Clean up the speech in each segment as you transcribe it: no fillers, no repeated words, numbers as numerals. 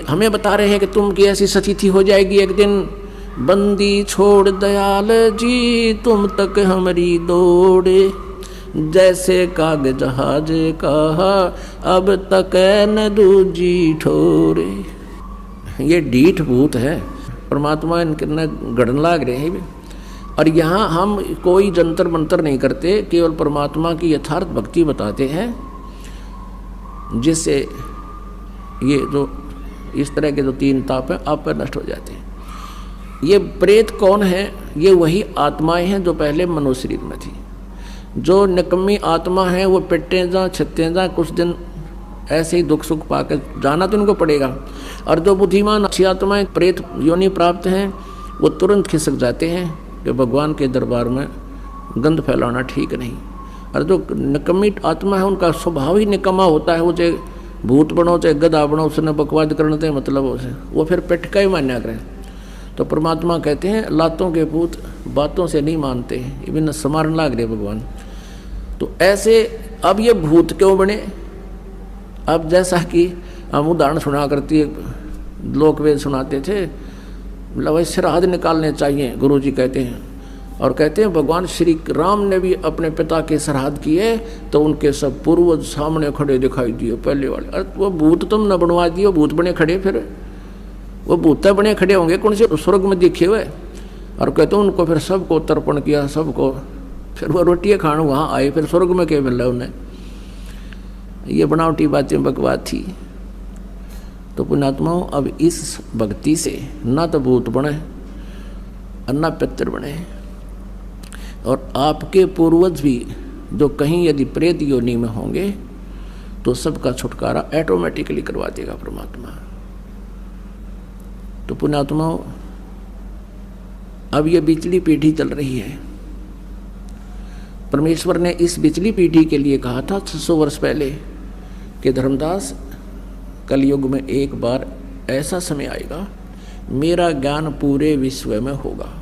हमें बता रहे हैं कि तुम की ऐसी स्थिति हो जाएगी एक दिन, बंदी छोड़ दयाल जी तुम तक हमारी दौड़े, जैसे काग जहाज कहा अब तक न दूजी ठोरे। ये ढीठ भूत है, परमात्मा इनके न गढ़न लाग रहे हैं। और यहाँ हम कोई जंतर मंतर नहीं करते, केवल परमात्मा की यथार्थ भक्ति बताते हैं, जिससे ये जो इस तरह के जो तीन ताप हैं आप पर नष्ट हो जाते हैं। ये प्रेत कौन है? ये वही आत्माएं हैं जो पहले मनुष्य शरीर में थी। जो निकम्मी आत्मा है वो पिटते जा छिटते जा, कुछ दिन ऐसे ही दुख सुख पाकर जाना तो उनको पड़ेगा। और जो बुद्धिमान अच्छी आत्माएं प्रेत योनि प्राप्त हैं वो तुरंत खिसक जाते हैं कि भगवान के दरबार में गंध फैलाना ठीक नहीं। और जो निकम्मी आत्मा है उनका स्वभाव ही निकम्मा होता है, वो चाहे भूत बनो चाहे गधा बनो, उसने बकवाद करने से मतलब उसे वो फिर पिट का ही मान्या करें। तो परमात्मा कहते हैं लातों के भूत बातों से नहीं मानते, ये भी न समारन लाग रहे भगवान। तो ऐसे अब ये भूत क्यों बने? अब जैसा कि हम उदाहरण सुना करती लोक वेद सुनाते थे, मतलब श्राद्ध निकालने चाहिए गुरु जी कहते हैं। और कहते हैं भगवान श्री राम ने भी अपने पिता के श्राद्ध किए तो उनके सब पूर्वज सामने खड़े दिखाई दिए पहले वाले। अरे वो भूत तुम न बनवा दिए, वो भूत बने खड़े, फिर वो भूत बने खड़े होंगे कौन से स्वर्ग में दिखे हुए। और कहते हैं उनको फिर सबको तर्पण किया, सबको, फिर वो रोटियाँ खाने वहाँ आए, फिर स्वर्ग में क्या मिल रहा है उन्हें? ये बनावटी बातें बकवाद थी। तो पुण्यात्माओं अब इस भक्ति से ना तो भूत बने और ना पितर बने। और आपके पूर्वज भी जो कहीं यदि प्रेत योनि में होंगे तो सबका छुटकारा ऑटोमेटिकली करवा देगा परमात्मा। तो पुण्यात्माओं अब ये बिचली पीढ़ी चल रही है। परमेश्वर ने इस बिचली पीढ़ी के लिए कहा था 600 वर्ष पहले कि धर्मदास कलयुग में एक बार ऐसा समय आएगा मेरा ज्ञान पूरे विश्व में होगा।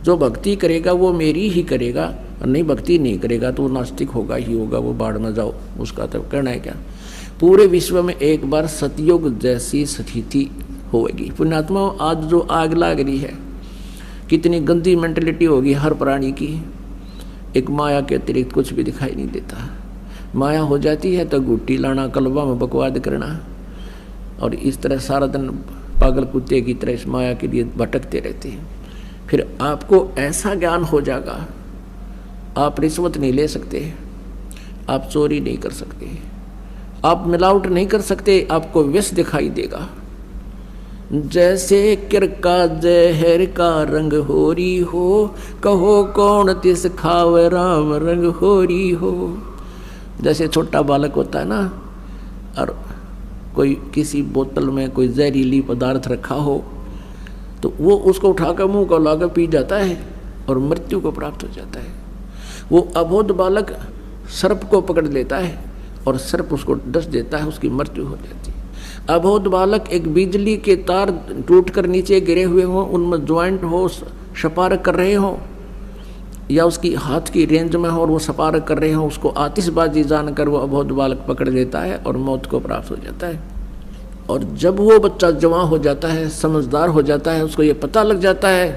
जो भक्ति करेगा वो मेरी ही करेगा, और नहीं भक्ति नहीं करेगा तो वो नास्तिक होगा ही होगा, वो बाढ़ में जाओ, उसका तो कहना है क्या। पूरे विश्व में एक बार सतयुग जैसी स्थिति होगी। पुण्यात्मा आज जो आग लाग रही है, कितनी गंदी मेंटलिटी होगी हर प्राणी की। एक माया के अतिरिक्त कुछ भी दिखाई नहीं देता। माया हो जाती है तो गुट्टी लाना, कलवा में बकवाद करना, और इस तरह सारा दिन पागल कुत्ते की तरह इस माया के लिए भटकते रहते हैं। फिर आपको ऐसा ज्ञान हो जाएगा, आप रिश्वत नहीं ले सकते, आप चोरी नहीं कर सकते, आप मिलावट नहीं कर सकते, आपको विष दिखाई देगा। जैसे किरका जहर का रंग होरी हो, कहो कौन तिस खावे राम रंग होरी हो। जैसे छोटा बालक होता है ना, और कोई किसी बोतल में कोई जहरीली पदार्थ रखा हो तो वो उसको उठाकर मुंह को लाकर पी जाता है और मृत्यु को प्राप्त हो जाता है। वो अबोध बालक सर्प को पकड़ लेता है और सर्प उसको डस देता है, उसकी मृत्यु हो जाती है। अबोध बालक एक बिजली के तार टूटकर नीचे गिरे हुए हों, उनमें ज्वाइंट हो, सपारक कर रहे हों, या उसकी हाथ की रेंज में हो और वो सपारक कर रहे हों, उसको आतिशबाजी जानकर वो अबोध बालक पकड़ लेता है और मौत को प्राप्त हो जाता है। और जब वो बच्चा जवान हो जाता है, समझदार हो जाता है, उसको ये पता लग जाता है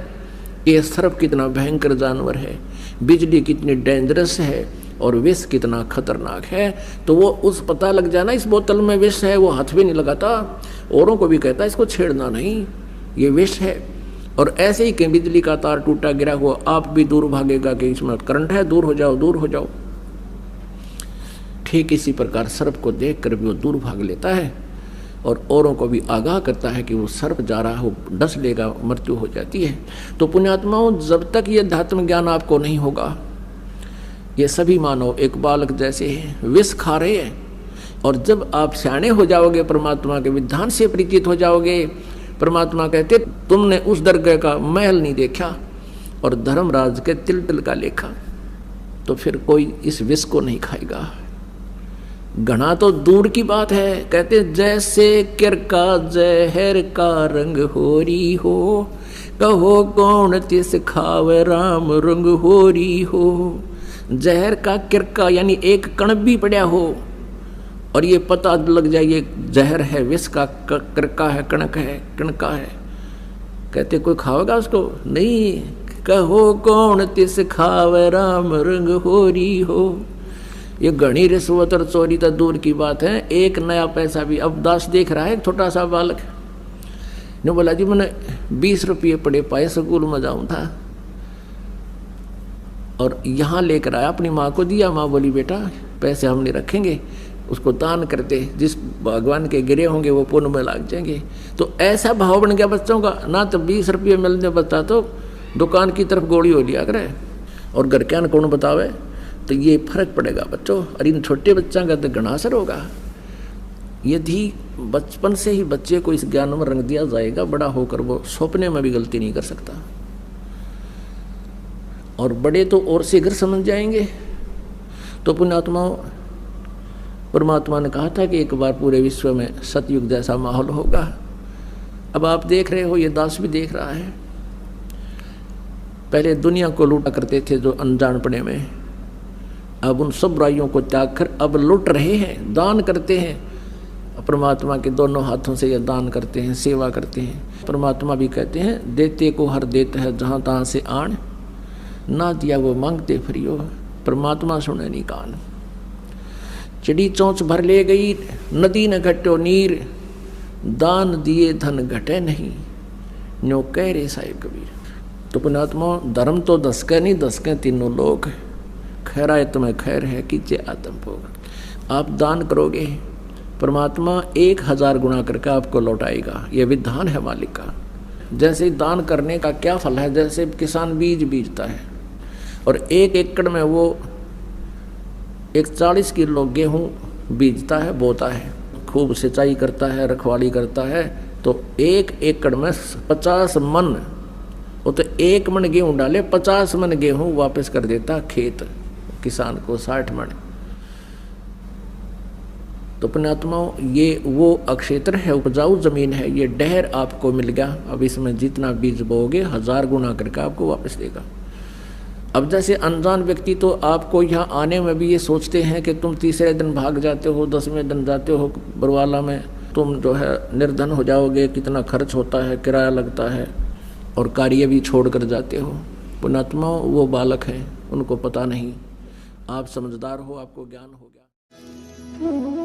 कि ये सर्प कितना भयंकर जानवर है, बिजली कितनी डेंजरस है और विष कितना खतरनाक है, तो वो उस पता लग जाना इस बोतल में विष है, वो हाथ भी नहीं लगाता, औरों को भी कहता है इसको छेड़ना नहीं, ये विष है। और ऐसे ही कि बिजली का तार टूटा गिरा हुआ, आप भी दूर भागेगा कि इसमें करंट है, दूर हो जाओ, दूर हो जाओ। ठीक इसी प्रकार सर्प को देख कर भी वो दूर भाग लेता है और औरों को भी आगाह करता है कि वो सर्प जा रहा है, वो डस लेगा, मृत्यु हो जाती है। तो पुण्यात्माओं जब तक ये अध्यात्म ज्ञान आपको नहीं होगा, ये सभी मानव एक बालक जैसे विष खा रहे हैं। और जब आप सियाणे हो जाओगे, परमात्मा के विधान से परिचित हो जाओगे, परमात्मा कहते तुमने उस दरगाह का महल नहीं देखा और धर्मराज के तिल तिल का लेखा, तो फिर कोई इस विष को नहीं खाएगा। घना तो दूर की बात है। कहते जैसे किरका जहर का रंग होरी हो, कहो कौन तिस खावे राम रंग होरी हो। जहर का किरका यानी एक कण भी पड़ा हो और ये पता लग जाए ये जहर है, विष का करका है, कणका है, कहते कोई खावेगा उसको? नहीं। कहो कौन तिस खावे राम रंग होरी हो। ये घनी रिश्वत और चोरी तो दूर की बात है, एक नया पैसा भी। अब दास देख रहा है, एक छोटा सा बालक ने बोला जी मैंने 20 रुपये पड़े पाए, स्कूल में जाऊँ था और यहाँ लेकर आया, अपनी माँ को दिया। माँ बोली बेटा पैसे हम नहीं रखेंगे, उसको दान करते, जिस भगवान के गिरे होंगे वो पुण्य में लग जाएंगे। तो ऐसा भाव बन गया बच्चों का, ना तो 20 रुपये मिलने बता तो दुकान की तरफ गोली हो लिया करे, और घर के कौन बतावे। तो ये फर्क पड़ेगा बच्चों, और इन छोटे बच्चों का तो घना असर होगा। यदि बचपन से ही बच्चे को इस ज्ञान में रंग दिया जाएगा, बड़ा होकर वो सपने में भी गलती नहीं कर सकता, और बड़े तो और शीघ्र समझ जाएंगे। तो पुण्यात्माओं, परमात्मा ने कहा था कि एक बार पूरे विश्व में सतयुग जैसा माहौल होगा। अब आप देख रहे हो, ये दास भी देख रहा है। पहले दुनिया को लूटा करते थे जो अनजानपने में, अब उन सब बुराइयों को त्याग कर अब लूट रहे हैं, दान करते हैं। परमात्मा के दोनों हाथों से ये दान करते हैं, सेवा करते हैं। परमात्मा भी कहते हैं देते को हर देते है जहाँ तहाँ से आन, ना दिया वो मांगते फिरियो। परमात्मा सुने नहीं कान। चिड़ी चोंच भर ले गई, नदी न घटो नीर, दान दिए धन घटे नहीं, न्यो कह रे साहिब कबीर। तो पुण्यात्मा, धर्म तो दसके नहीं, दसके तीनों लोग। खैराए तुम्हें खैर है, कीजिए आत्म भोग। आप दान करोगे, परमात्मा 1000 गुना करके आपको लौटाएगा। ये विधान है मालिक का। जैसे दान करने का क्या फल है, जैसे किसान बीज बीजता है और 1 एकड़ में वो 40 किलो गेहूँ बीजता है, बोता है, खूब सिंचाई करता है, रखवाली करता है, तो 1 एकड़ में 50 मन, वो तो 1 मन गेहूँ डाले 50 मन गेहूँ वापस कर देता खेत किसान को, 60 मन। तो पुण्यात्माओं, ये वो अक्षेत्र है, उपजाऊ जमीन है, ये डहर आपको मिल गया। अब इसमें जितना बीज बोओगे 1000 गुना करके आपको वापस देगा। अब जैसे अनजान व्यक्ति तो आपको यहाँ आने में भी ये सोचते हैं कि तुम तीसरे दिन भाग जाते हो, 10वें दिन जाते हो बरवाला में, तुम जो है निर्धन हो जाओगे, कितना खर्च होता है, किराया लगता है, और कार्य भी छोड़ कर जाते हो। पुण्यात्माओं, वो बालक हैं, उनको पता नहीं। आप समझदार हो, आपको ज्ञान हो गया।